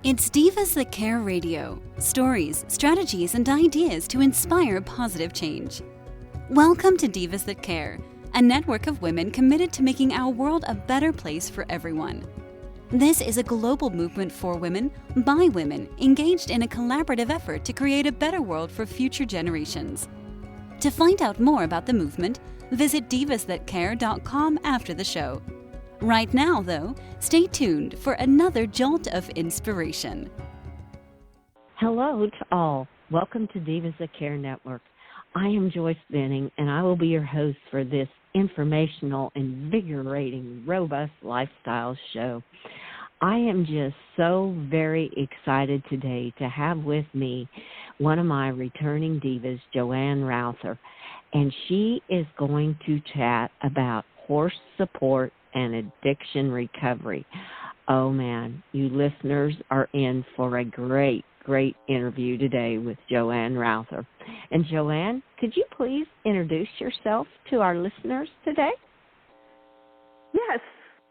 It's Divas That Care Radio. Stories, strategies, and ideas to inspire positive change. Welcome to Divas That Care, a network of women committed to making our world a better place for everyone. This is a global movement for women, by women, engaged in a collaborative effort to create a better world for future generations. To find out more about the movement, visit divasthatcare.com after the show. Right now, though, stay tuned for another jolt of inspiration. Hello to all. Welcome to Divas That Care Network. I am Joyce Benning, and I will be your host for this informational, invigorating, robust lifestyle show. I am just so very excited today to have with me one of my returning divas, Joanne Routher, and she is going to chat about horse support and addiction recovery. Oh man, you listeners are in for a great interview today with Joanne Routher. And Joanne, could you please introduce yourself to our listeners today? Yes.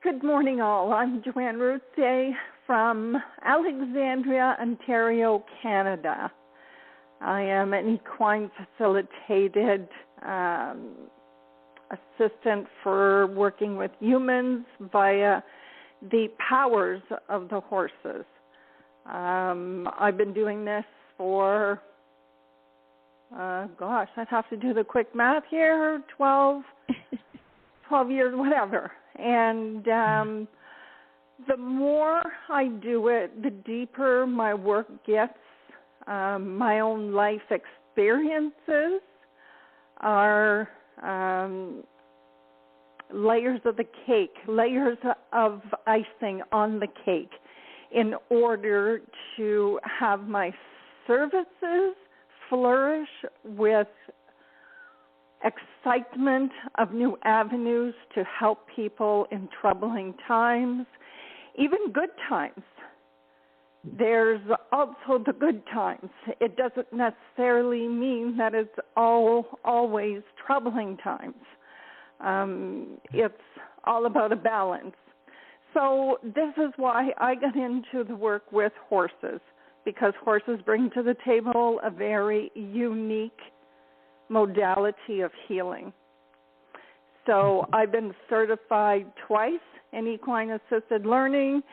Good morning, all. I'm Joanne Routher from Alexandria, Ontario, Canada. I am an equine facilitated assistant for working with humans via the powers of the horses. I've been doing this for, I'd have to do the quick math here, 12 years, whatever. And the more I do it, the deeper my work gets. My own life experiences are layers of the cake, layers of icing on the cake in order to have my services flourish with excitement of new avenues to help people in troubling times, even good times. There's also the good times. It doesn't necessarily mean that it's always troubling times. It's all about a balance. So this is why I got into the work with horses, because horses bring to the table a very unique modality of healing. So I've been certified twice in Equine Assisted Learning,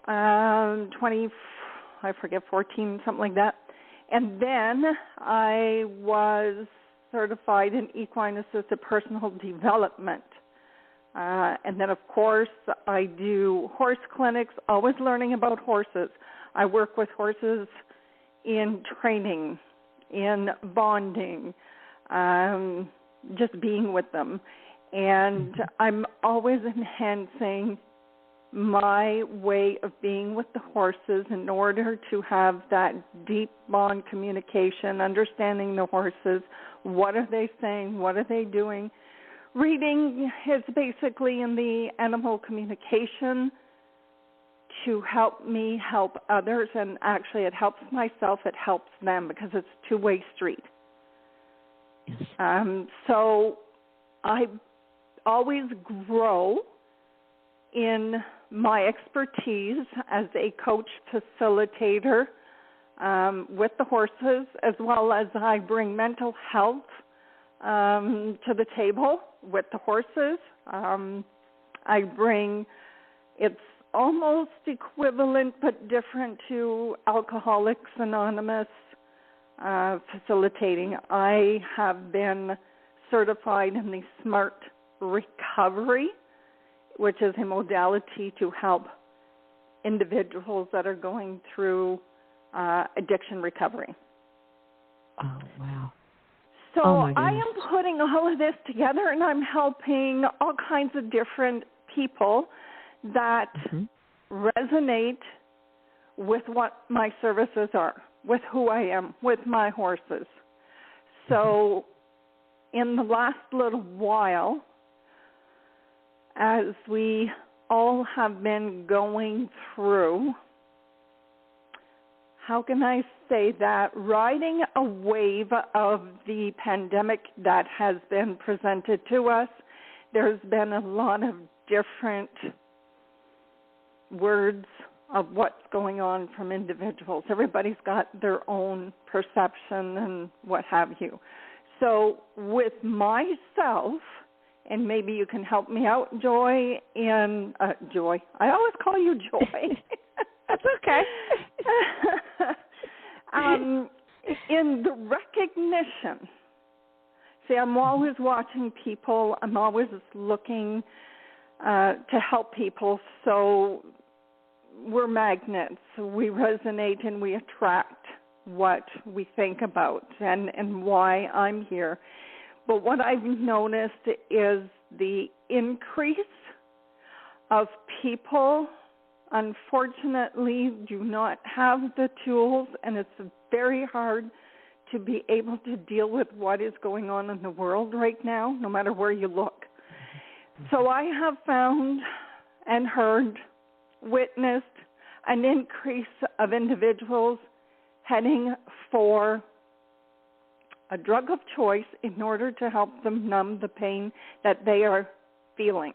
14, something like that. And then I was certified in Equine Assisted Personal Development. And then, of course, I do horse clinics, always learning about horses. I work with horses in training, in bonding, just being with them. And I'm always enhancing my way of being with the horses in order to have that deep bond communication, understanding the horses. What are they saying? What are they doing? Reading is basically in the animal communication to help me help others, and actually it helps myself, it helps them, because it's a two-way street. Yes. So I always grow in my expertise as a coach facilitator with the horses, as well as I bring mental health to the table with the horses. I bring, it's almost equivalent but different to Alcoholics Anonymous facilitating. I have been certified in the SMART recovery, which is a modality to help individuals that are going through addiction recovery. Oh, wow. So I am putting all of this together, and I'm helping all kinds of different people that resonate with what my services are, with who I am, with my horses. So in the last little while, as we all have been going through, how can I say that, riding a wave of the pandemic that has been presented to us, there's been a lot of different words, of what's going on from individuals. Everybody's got their own perception and what have you. So with myself, and maybe you can help me out, Joy, Joy. I always call you Joy. That's okay. In the recognition, see, I'm always watching people. I'm always looking to help people. So we're magnets. We resonate and we attract what we think about and why I'm here. But what I've noticed is the increase of people, unfortunately, do not have the tools, and it's very hard to be able to deal with what is going on in the world right now, no matter where you look. So I have found and heard, witnessed an increase of individuals heading for a drug of choice in order to help them numb the pain that they are feeling.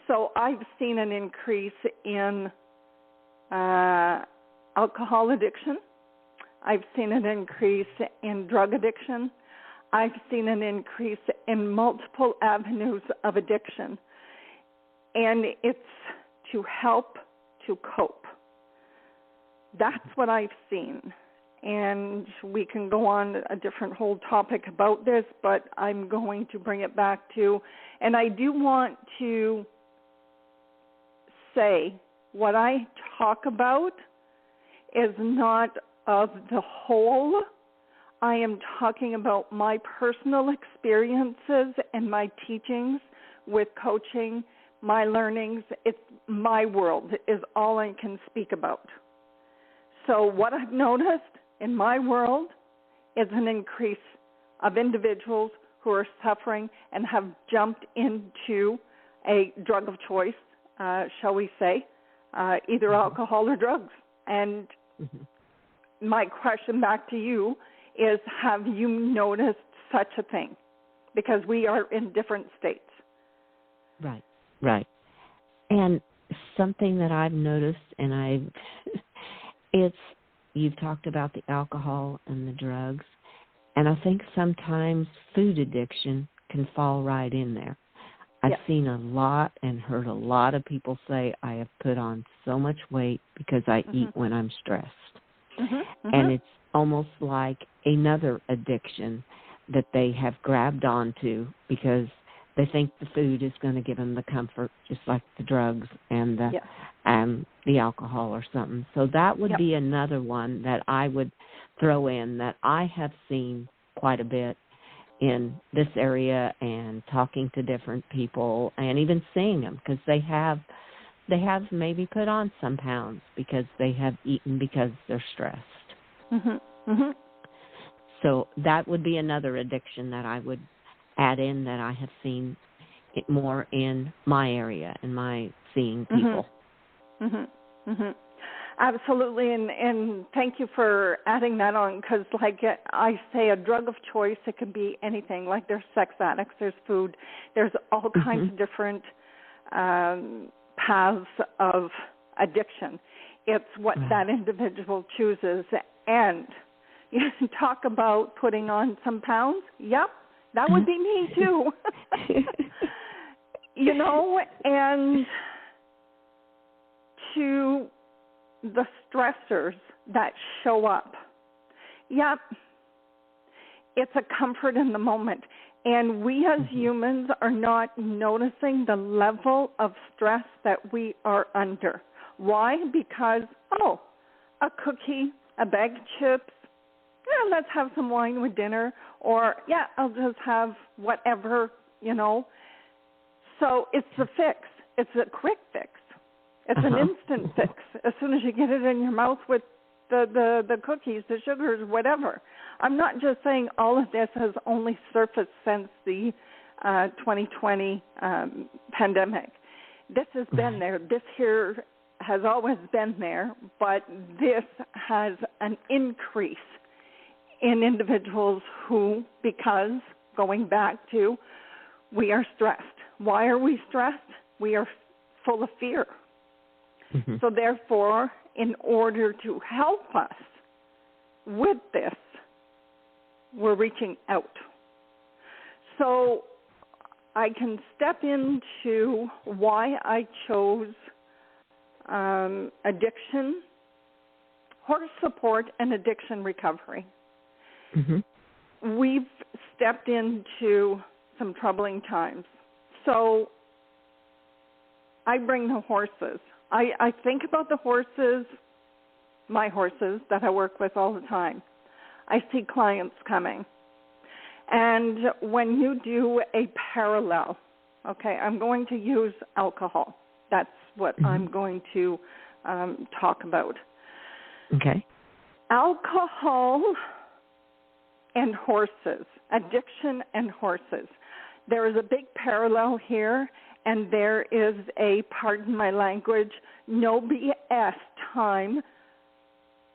So I've seen an increase in alcohol addiction. I've seen an increase in drug addiction. I've seen an increase in multiple avenues of addiction. And it's to help to cope. That's what I've seen. And we can go on a different whole topic about this, but I'm going to bring it back to, and I do want to say what I talk about is not of the whole. I am talking about my personal experiences and my teachings with coaching, my learnings. It's my world is all I can speak about. So what I've noticed in my world is an increase of individuals who are suffering and have jumped into a drug of choice, shall we say, either alcohol or drugs. And my question back to you is, have you noticed such a thing? Because we are in different states. Right. And something that I've noticed, and you've talked about the alcohol and the drugs, and I think sometimes food addiction can fall right in there. I've seen a lot and heard a lot of people say, I have put on so much weight because I eat when I'm stressed. And it's almost like another addiction that they have grabbed onto because they think the food is going to give them the comfort, just like the drugs and the alcohol or something. So that would be another one that I would throw in that I have seen quite a bit in this area and talking to different people and even seeing them because they have maybe put on some pounds because they have eaten because they're stressed. So that would be another addiction that I would add in that I have seen it more in my area and my seeing people. Absolutely, and thank you for adding that on because, like I say, a drug of choice, it can be anything. Like there's sex addicts, there's food, there's all kinds of different paths of addiction. It's what that individual chooses. And you talk about putting on some pounds. Yep, that would be me too. And to the stressors that show up. Yep, it's a comfort in the moment. And we as humans are not noticing the level of stress that we are under. Why? Because, a cookie, a bag of chips, let's have some wine with dinner, or, I'll just have whatever, So it's a fix. It's a quick fix. It's an instant fix. As soon as you get it in your mouth with the cookies, the sugars, whatever. I'm not just saying all of this has only surfaced since the 2020 pandemic. This has been there. This here has always been there, but this has an increase in individuals who, because, going back to, we are stressed. Why are we stressed? We are full of fear. Mm-hmm. So therefore, in order to help us with this, we're reaching out. So I can step into why I chose addiction, horse support, and addiction recovery. Mm-hmm. We've stepped into some troubling times. So I bring the horses. I think about the horses, my horses that I work with all the time. I see clients coming. And when you do a parallel, okay, I'm going to use alcohol. That's what Mm-hmm. I'm going to talk about. Okay. Alcohol and horses, addiction and horses. There is a big parallel here, and there is a, pardon my language, no BS time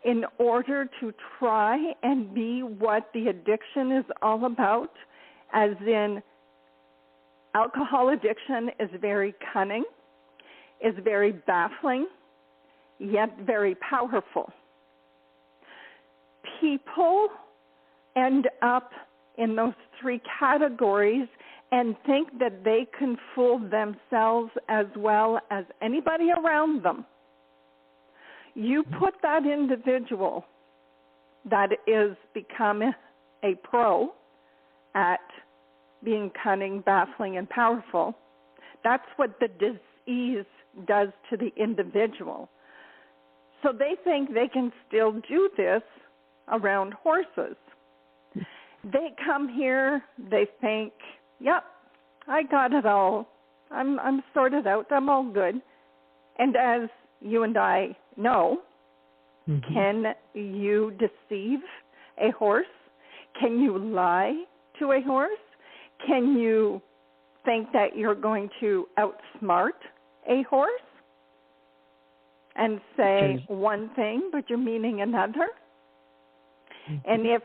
in order to try and be what the addiction is all about, as in alcohol addiction is very cunning, is very baffling, yet very powerful. People end up in those three categories and think that they can fool themselves as well as anybody around them. You put that individual that is become a pro at being cunning, baffling, and powerful. That's what the disease does to the individual. So they think they can still do this around horses. They come here, they think, yep, I got it all. I'm sorted out. I'm all good. And as you and I know, Mm-hmm. can you deceive a horse? Can you lie to a horse? Can you think that you're going to outsmart a horse and say one thing, but you're meaning another? Mm-hmm. And if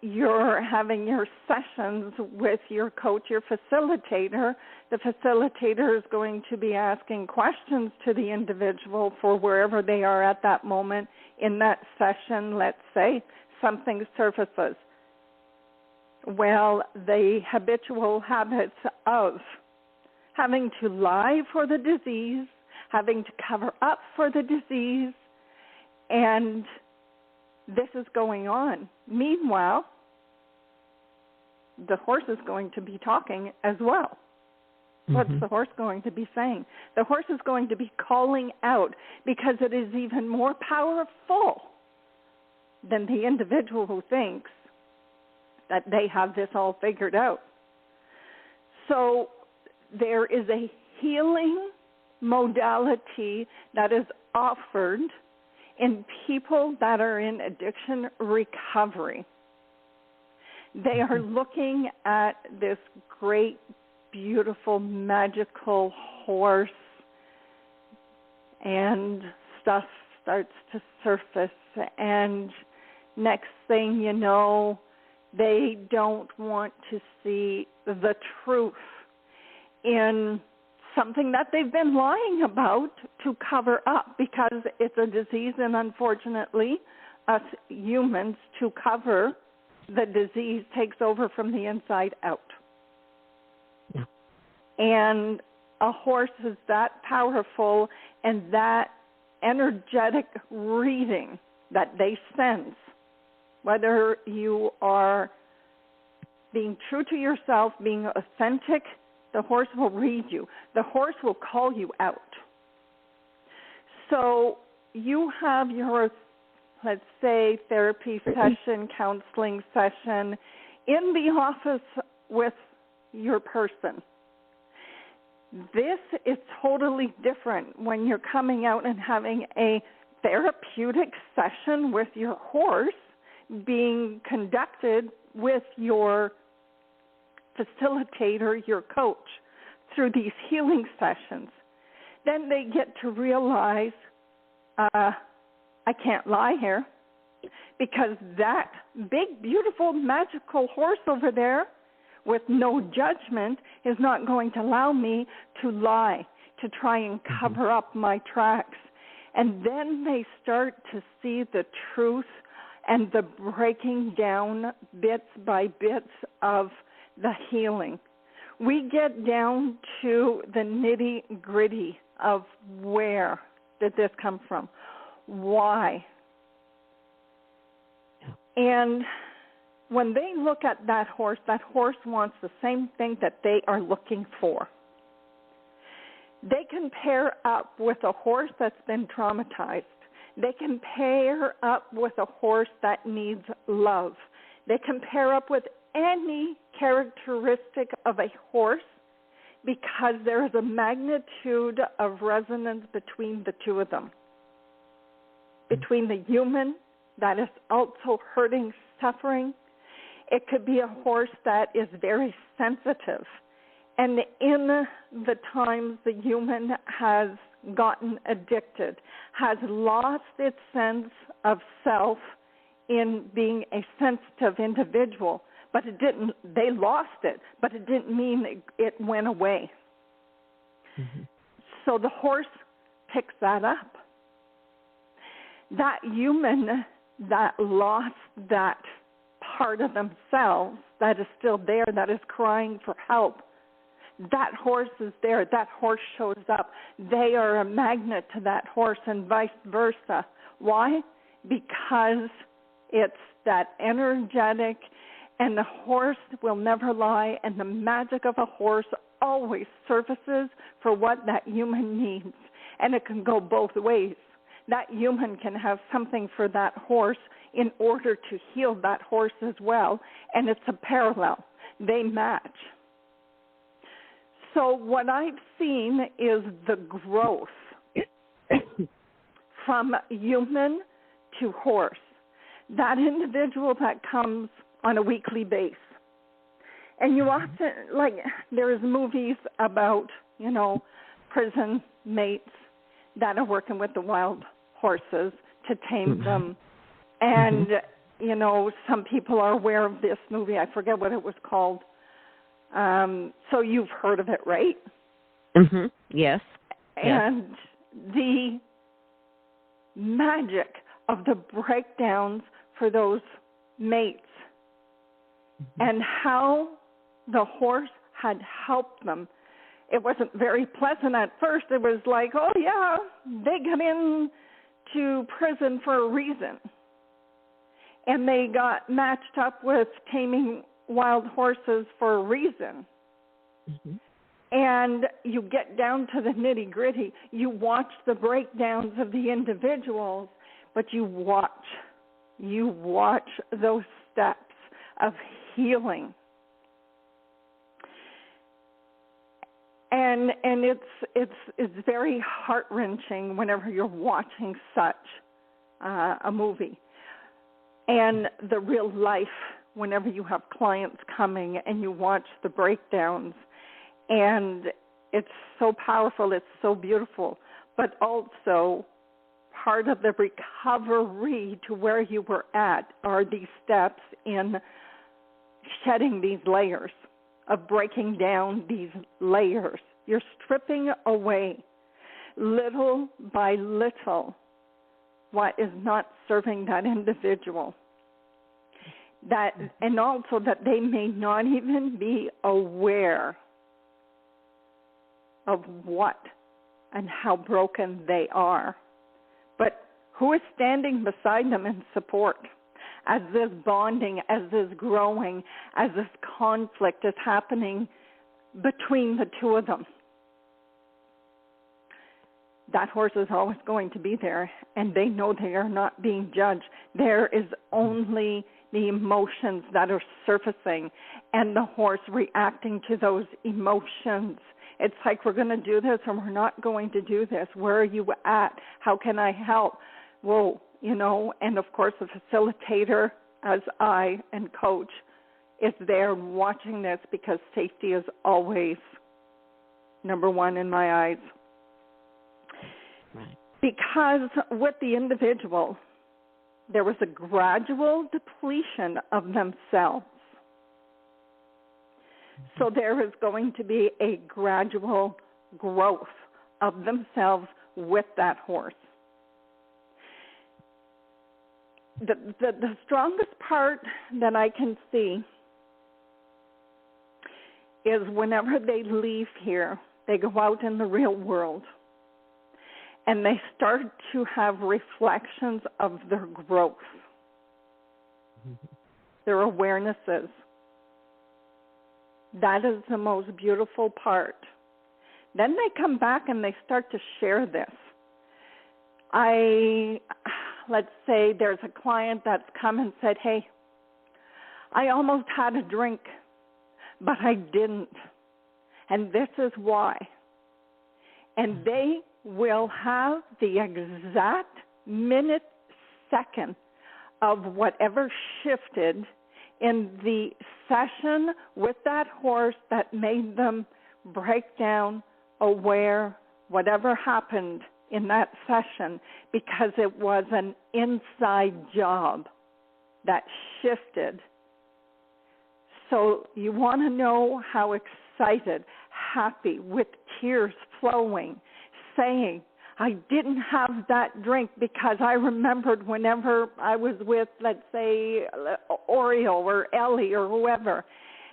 you're having your sessions with your coach, your facilitator, the facilitator is going to be asking questions to the individual for wherever they are at that moment in that session. Let's say something surfaces. Well, the habitual habits of having to lie for the disease, having to cover up for the disease, and this is going on. Meanwhile, the horse is going to be talking as well. What's the horse going to be saying? The horse is going to be calling out because it is even more powerful than the individual who thinks that they have this all figured out. So there is a healing modality that is offered in people that are in addiction recovery. They are looking at this great, beautiful, magical horse, and stuff starts to surface, and next thing you know, they don't want to see the truth in something that they've been lying about to cover up, because it's a disease, and unfortunately, us humans, to cover the disease, takes over from the inside out. Yeah. And a horse is that powerful, and that energetic reading that they sense, whether you are being true to yourself, being authentic, the horse will read you. The horse will call you out. So you have your, let's say, therapy session, counseling session in the office with your person. This is totally different when you're coming out and having a therapeutic session with your horse being conducted with your facilitator, your coach, through these healing sessions. Then they get to realize, I can't lie here, because that big, beautiful, magical horse over there with no judgment is not going to allow me to lie, to try and cover up my tracks And then they start to see the truth and the breaking down bits by bits of the healing. We get down to the nitty-gritty of where did this come from, why. And when they look at that horse wants the same thing that they are looking for. They can pair up with a horse that's been traumatized. They can pair up with a horse that needs love. They can pair up with any characteristic of a horse because there is a magnitude of resonance between the two of them. Between the human that is also hurting, suffering. It could be a horse that is very sensitive. And in the times the human has gotten addicted, has lost its sense of self in being a sensitive individual, but they lost it, but it didn't mean it went away. Mm-hmm. So the horse picks that up. That human that lost that part of themselves that is still there, that is crying for help, that horse is there, that horse shows up. They are a magnet to that horse and vice versa. Why? Because it's that energetic, and the horse will never lie, and the magic of a horse always surfaces for what that human needs. And it can go both ways. That human can have something for that horse in order to heal that horse as well, and it's a parallel. They match. So what I've seen is the growth from human to horse. That individual that comes on a weekly basis. And you often, like, there's movies about, prison mates that are working with the wild horses to tame them. And, some people are aware of this movie. I forget what it was called. So you've heard of it, right? Mm-hmm. Yes. And the magic of the breakdowns for those mates and how the horse had helped them. It wasn't very pleasant at first. It was like, oh, yeah, they got into prison for a reason. And they got matched up with taming wild horses for a reason. Mm-hmm. And you get down to the nitty-gritty. You watch the breakdowns of the individuals, but you watch those steps of healing. And it's very heart-wrenching whenever you're watching such a movie. And the real life, whenever you have clients coming and you watch the breakdowns, and it's so powerful, it's so beautiful, but also part of the recovery to where you were at are these steps in shedding these layers, of breaking down these layers. You're stripping away little by little what is not serving that individual. That, and also that they may not even be aware of what and how broken they are. But who is standing beside them in support as this bonding, as this growing, as this conflict is happening between the two of them? That horse is always going to be there, and they know they are not being judged. There is only the emotions that are surfacing and the horse reacting to those emotions. It's like, we're going to do this or we're not going to do this. Where are you at? How can I help? Whoa, and of course the facilitator, as I and coach, is there watching this, because safety is always number one in my eyes. Right. Because with the individual, there was a gradual depletion of themselves. So there is going to be a gradual growth of themselves with that horse. the strongest part that I can see is whenever they leave here, they go out in the real world and they start to have reflections of their growth, their awarenesses. That is the most beautiful part. Then they come back and they start to share this. Let's say there's a client that's come and said, hey, I almost had a drink, but I didn't. And this is why. And they will have the exact minute, second of whatever shifted in the session with that horse that made them break down, aware, whatever happened in that session, because it was an inside job that shifted. So you want to know how excited, happy, with tears flowing, saying, I didn't have that drink because I remembered whenever I was with, let's say, Oreo or Ellie or whoever,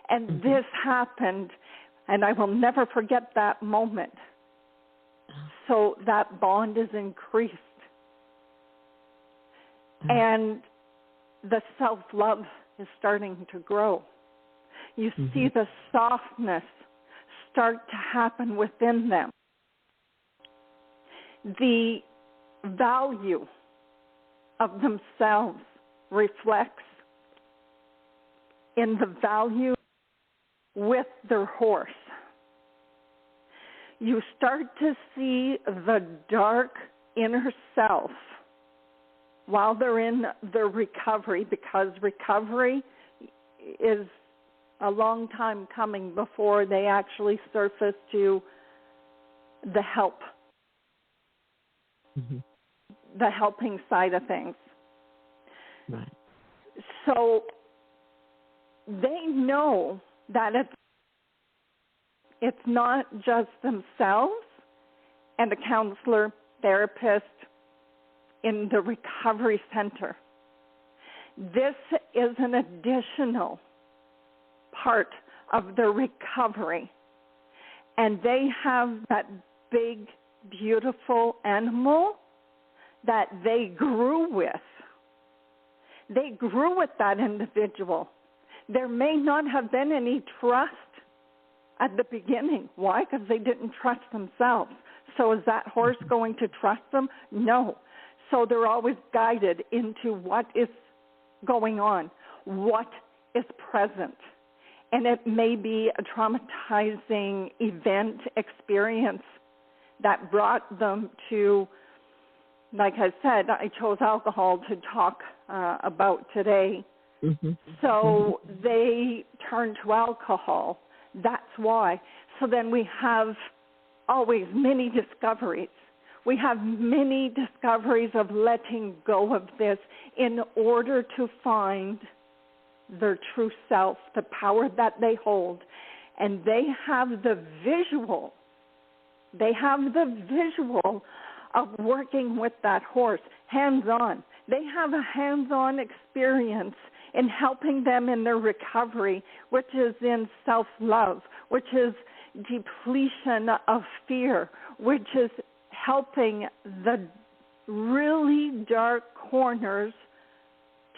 and this happened, and I will never forget that moment. So that bond is increased. And the self-love is starting to grow. You see the softness start to happen within them. The value of themselves reflects in the value with their horse. You start to see the dark inner self while they're in the recovery, because recovery is a long time coming before they actually surface to the help, the helping side of things. Right. So they know that it's not just themselves and a counselor, therapist in the recovery center. This is an additional part of the recovery. And they have that big, beautiful animal that they grew with. They grew with that individual. There may not have been any trust at the beginning. Why? Because they didn't trust themselves. So is that horse going to trust them? No. So they're always guided into what is going on, what is present. And it may be a traumatizing event, experience that brought them to, like I said, I chose alcohol to talk about today. So they turn to alcohol. That's why. So then we have always many discoveries. We have many discoveries of letting go of this in order to find their true self, the power that they hold. And they have the visual. They have the visual of working with that horse, hands-on. They have a hands-on experience in helping them in their recovery, which is in self-love, which is depletion of fear, which is helping the really dark corners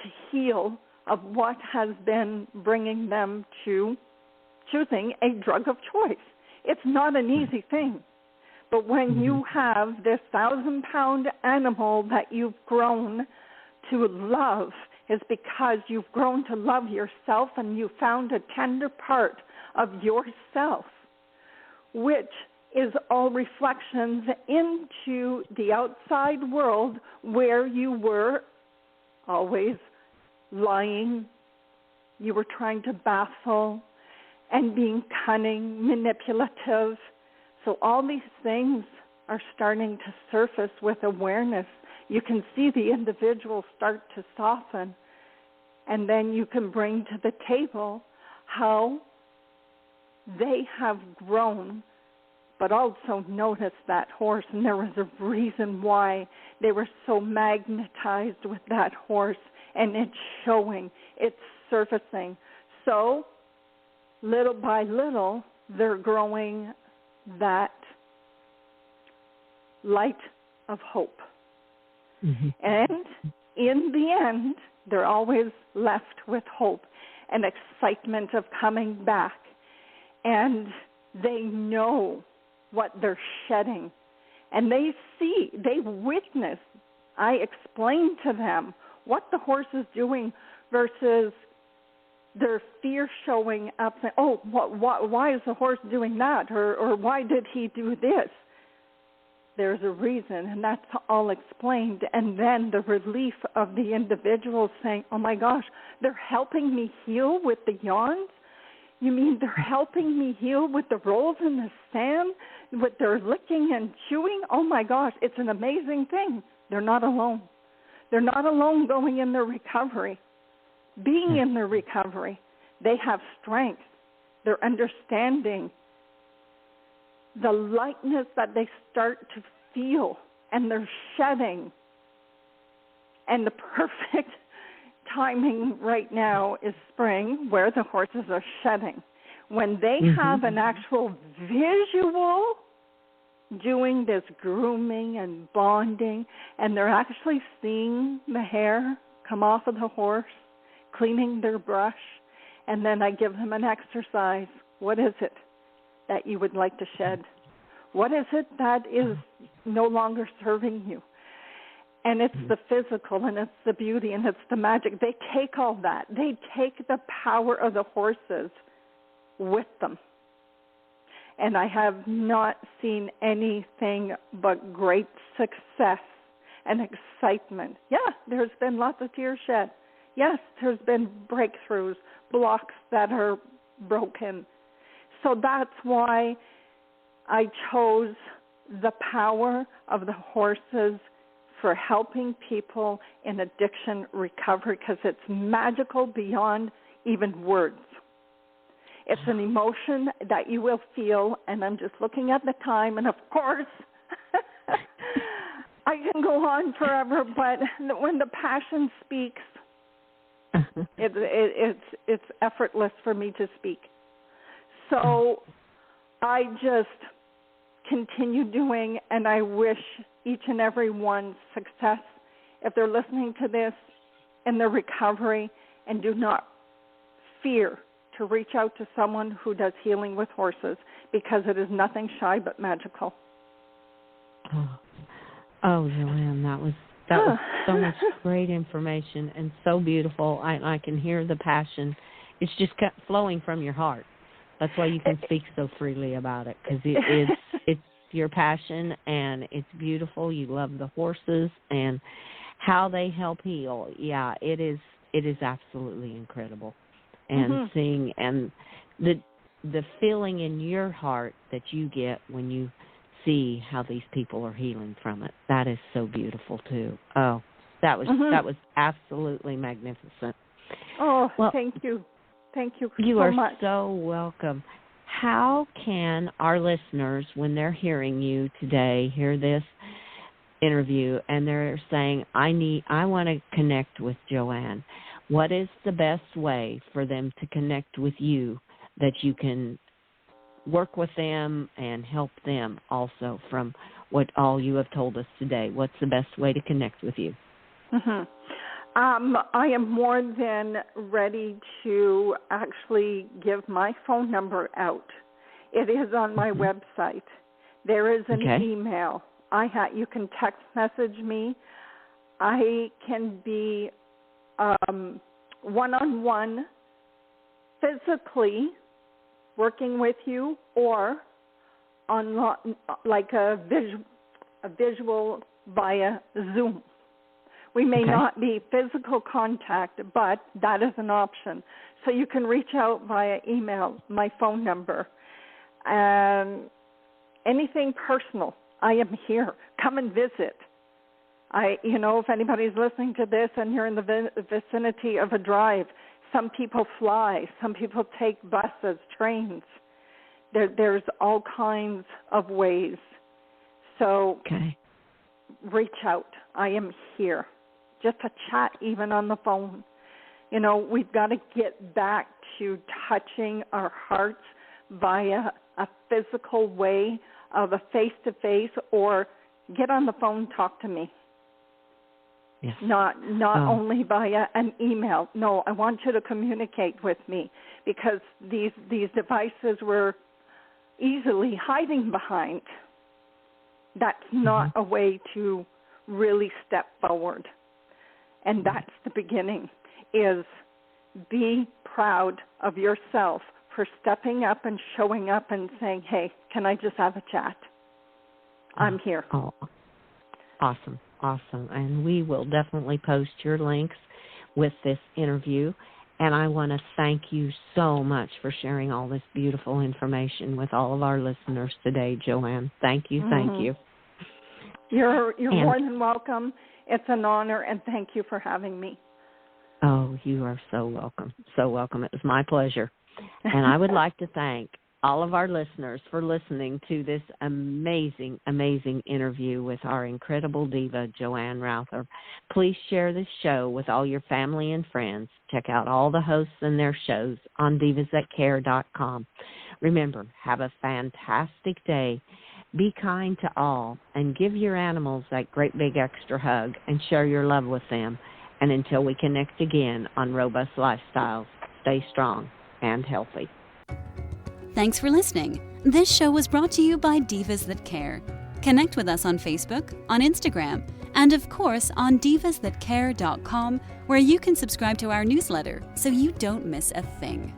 to heal of what has been bringing them to choosing a drug of choice. It's not an easy thing. But when you have this 1,000-pound animal that you've grown to love, is because you've grown to love yourself and you found a tender part of yourself, which is all reflections into the outside world where you were always lying, you were trying to baffle and being cunning, manipulative. So all these things are starting to surface with awareness. You can see the individual start to soften, and then you can bring to the table how they have grown but also notice that horse. And there was a reason why they were so magnetized with that horse, and it's showing, it's surfacing. So little by little, they're growing that light of hope. Mm-hmm. And in the end, they're always left with hope and excitement of coming back. And they know what they're shedding. And they see, they witness. I explain to them what the horse is doing versus their fear showing up, saying, oh, why is the horse doing that? Or why did he do this? There's a reason, and that's all explained. And then the relief of the individual saying, oh, my gosh, they're helping me heal with the yawns? You mean they're helping me heal with the rolls in the sand, with their licking and chewing? Oh, my gosh, it's an amazing thing. They're not alone. They're not alone going in their recovery. Being in their recovery, they have strength. They're understanding the lightness that they start to feel, and they're shedding. And the perfect timing right now is spring, where the horses are shedding. When they have an actual visual doing this grooming and bonding, and they're actually seeing the hair come off of the horse, cleaning their brush, and then I give them an exercise. What is it that you would like to shed? What is it that is no longer serving you? And it's the physical, and it's the beauty, and it's the magic. They take all that. They take the power of the horses with them. And I have not seen anything but great success and excitement. Yeah, there's been lots of tears shed. Yes, there's been breakthroughs, blocks that are broken. So that's why I chose the power of the horses for helping people in addiction recovery, because it's magical beyond even words. It's an emotion that you will feel, and I'm just looking at the time, and of course, I can go on forever, but when the passion speaks, it's effortless for me to speak. So I just continue doing, and I wish each and every one success if they're listening to this in their recovery, and do not fear to reach out to someone who does healing with horses, because it is nothing shy but magical. Oh, Joanne, that was so much great information and so beautiful. I can hear the passion. It's just flowing from your heart. That's why you can speak so freely about it, because it's your passion, and it's beautiful. You love the horses and how they help heal. Yeah, it is absolutely incredible. And seeing, and the feeling in your heart that you get when you see how these people are healing from it, that is so beautiful too. Oh, that was absolutely magnificent. Oh, well, thank you you so are much. So welcome. How can our listeners, when they're hearing you today, hear this interview, and they're saying, I want to connect with Joanne? What is the best way for them to connect with you, that you can work with them and help them also from what all you have told us today? What's the best way to connect with you? I am more than ready to actually give my phone number out. It is on my website. There is an email. You can text message me. I can be one-on-one physically working with you, or on like a visual via Zoom. We may not be physical contact, but that is an option. So you can reach out via email, my phone number, and anything personal. I am here. Come and visit. If anybody's listening to this and you're in the vicinity of a drive, some people fly, some people take buses, trains. There's all kinds of ways. So reach out. I am here. Just a chat, even on the phone. You know, we've got to get back to touching our hearts via a physical way of a face-to-face, or get on the phone, talk to me. Yes. Not only via an email. No, I want you to communicate with me, because these devices we're easily hiding behind. That's not a way to really step forward. And that's the beginning, is be proud of yourself for stepping up and showing up and saying, hey, can I just have a chat? I'm here. Oh, awesome. And we will definitely post your links with this interview. And I want to thank you so much for sharing all this beautiful information with all of our listeners today, Joanne. Thank you. Thank you. You're more than welcome. It's an honor, and thank you for having me. Oh, you are so welcome. So welcome. It was my pleasure. And I would like to thank all of our listeners for listening to this amazing, amazing interview with our incredible diva, Joanne Routher. Please share this show with all your family and friends. Check out all the hosts and their shows on divasthatcare.com. Remember, have a fantastic day. Be kind to all, and give your animals that great big extra hug, and share your love with them. And until we connect again on Robust Lifestyles, stay strong and healthy. Thanks for listening. This show was brought to you by Divas That Care. Connect with us on Facebook, on Instagram, and of course on divasthatcare.com, where you can subscribe to our newsletter so you don't miss a thing.